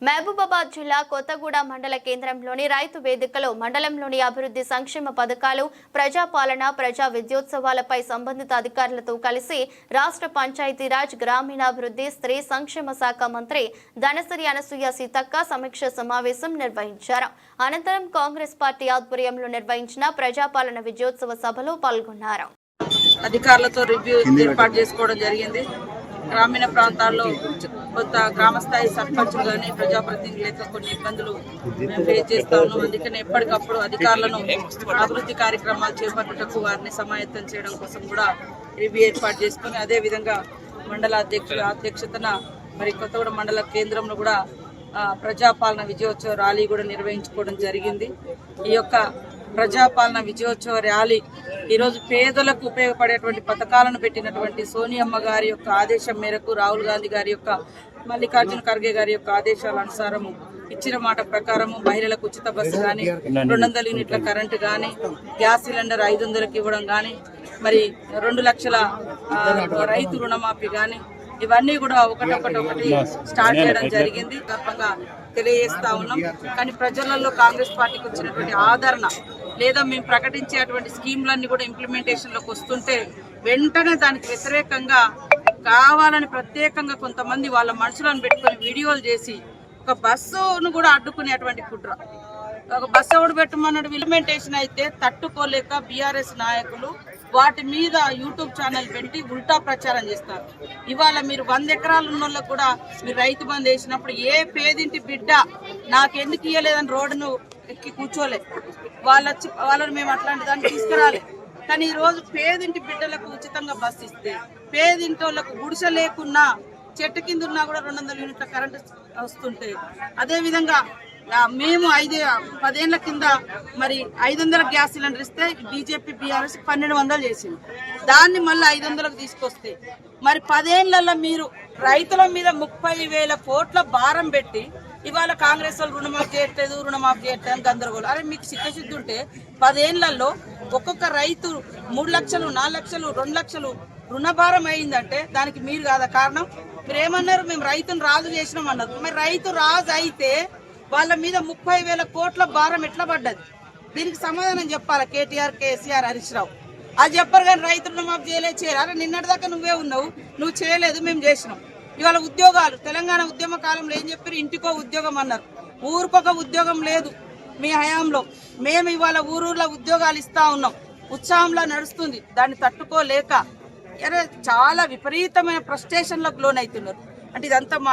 మహబూబాబాద్ జిల్లా కొత్తగూడ మండల కేంద్రంలోని రైతు వేదికలో మండలంలోని అభివృద్ధి సంక్షేమ పథకాలు, ప్రజాపాలన, ప్రజా విద్యోత్సవాలపై సంబంధిత అధికారులతో కలిసి రాష్ట్ర పంచాయతీరాజ్, గ్రామీణాభివృద్ధి, స్త్రీ సంక్షేమ శాఖ మంత్రి ధనసరి అనసూయ సీతక్క సమీక్ష సమావేశం నిర్వహించారు. అనంతరం కాంగ్రెస్ పార్టీ ఆధ్వర్యంలో నిర్వహించిన ప్రజాపాలన విజయోత్సవ సభలో పాల్గొన్నారు. అధికారులతో రివ్యూ ఏర్పాటు చేసుకోవడం జరిగింది. గ్రామీణ ప్రాంతాల్లో కొంత గ్రామస్థాయి సర్పంచులు కానీ ప్రజాప్రతినిధులతో కొన్ని ఇబ్బందులు మేము ఫేస్ చేస్తా ఉన్నాం. అందుకని ఎప్పటికప్పుడు అధికారులను అభివృద్ధి కార్యక్రమాలు చేపట్టుటకు వారిని సమాయత్తం చేయడం కోసం కూడా రివ్యూ ఏర్పాటు చేసుకుని, అదేవిధంగా మండల అధ్యక్షతన మరి కొత్తగూడ మండల కేంద్రంలో కూడా ప్రజాపాలన విజయోత్సవ ర్యాలీ కూడా నిర్వహించుకోవడం జరిగింది. ఈ యొక్క ప్రజాపాలన విజయోత్సవ ర్యాలీ ఈరోజు పేదలకు ఉపయోగపడేటువంటి పథకాలను పెట్టినటువంటి సోనియమ్మ గారి యొక్క ఆదేశం మేరకు, రాహుల్ గాంధీ గారి యొక్క, మల్లికార్జున ఖర్గే గారి యొక్క ఆదేశాల అనుసారము ఇచ్చిన మాట ప్రకారము మహిళలకు ఉచిత బస్సు కానీ, 200 యూనిట్ల కరెంటు కానీ, గ్యాస్ సిలిండర్ 500కి ఇవ్వడం కానీ, మరి 2 లక్షల రైతు రుణమాఫీ కానీ, ఇవన్నీ కూడా ఒకటి స్టార్ట్ చేయడం జరిగింది. తప్పగా తెలియజేస్తా ఉన్నాం. కానీ ప్రజలలో కాంగ్రెస్ పార్టీకి వచ్చినటువంటి ఆదరణ లేదా మేము ప్రకటించేటువంటి స్కీమ్లన్నీ కూడా ఇంప్లిమెంటేషన్లోకి వస్తుంటే వెంటనే దానికి వ్యతిరేకంగా కావాలని ప్రత్యేకంగా కొంతమంది వాళ్ళ మనుషులను పెట్టుకొని వీడియోలు చేసి ఒక బస్సును కూడా అడ్డుకునేటువంటి కుట్ర, ఒక బస్సు ఎవడు పెట్టమన్నాడు. ఇంప్లిమెంటేషన్ అయితే తట్టుకోలేక బీఆర్ఎస్ నాయకులు వాటి మీద యూట్యూబ్ ఛానల్ పెట్టి ఉల్టా ప్రచారం చేస్తారు. ఇవాళ మీరు 100 ఎకరాలు ఉన్న వాళ్ళకు కూడా మీరు రైతు బంధు వేసినప్పుడు ఏ పేదింటి బిడ్డ నాకెందుకు ఇయ్యలేదని రోడ్డును ఎక్కి కూర్చోలే, వాళ్ళని మేము అట్లాంటి దాన్ని తీసుకురాలే. కానీ ఈరోజు పేదింటి బిడ్డలకు ఉచితంగా బస్సు ఇస్తే, పేదింటి వాళ్ళకు గుడిసె లేకున్నా చెట్టు కింద ఉన్నా కూడా 200 యూనిట్ల కరెంటు వస్తుంటే, అదేవిధంగా మేము 10 ఏళ్ల కింద మరి 500 గ్యాస్ సిలిండర్ ఇస్తే బీజేపీ బీఆర్ఎస్ 1200 చేసింది. దాన్ని మళ్ళీ 500కు తీసుకొస్తే మరి 10 ఏళ్లలో మీరు రైతుల మీద 30,000 కోట్ల భారం పెట్టి ఇవాళ కాంగ్రెస్ వాళ్ళు రుణమాఫీ చేయట్లేదు అని గందరగోళం. అరే మీకు సిద్ధశుద్ధి ఉంటే 10 ఏళ్లలో ఒక్కొక్క రైతు 3 లక్షలు, 4 లక్షలు, 2 లక్షలు రుణభారం అయిందంటే దానికి మీరు కాదా కారణం? మీరు ఏమన్నారు? మేము రైతును రాజు చేసినాం అన్నారు. మరి రైతు రాజు అయితే వాళ్ళ మీద 30,000 కోట్ల భారం ఎట్లా పడ్డది? దీనికి సమాధానం చెప్పాలా కేటీఆర్, కేసీఆర్, హరీష్ రావు. అది చెప్పరు కానీ రైతులను మాకు చేయలేదు. అరే నిన్నటిదాకా నువ్వే ఉన్నావు, నువ్వు చేయలేదు, మేము చేసినాం. ఇవాళ ఉద్యోగాలు తెలంగాణ ఉద్యమ కాలంలో ఏం చెప్పారు? ఇంటికో ఉద్యోగం అన్నారు. ఊరికొక ఉద్యోగం లేదు మీ హయాంలో. మేము ఇవాళ ఊరూర్లో ఉద్యోగాలు ఇస్తా ఉన్నాం. ఉత్సాహంలో నడుస్తుంది. దాన్ని తట్టుకోలేక చాలా విపరీతమైన ఫ్రస్ట్రేషన్లకు లోనవుతున్నారు. అంటే ఇదంతా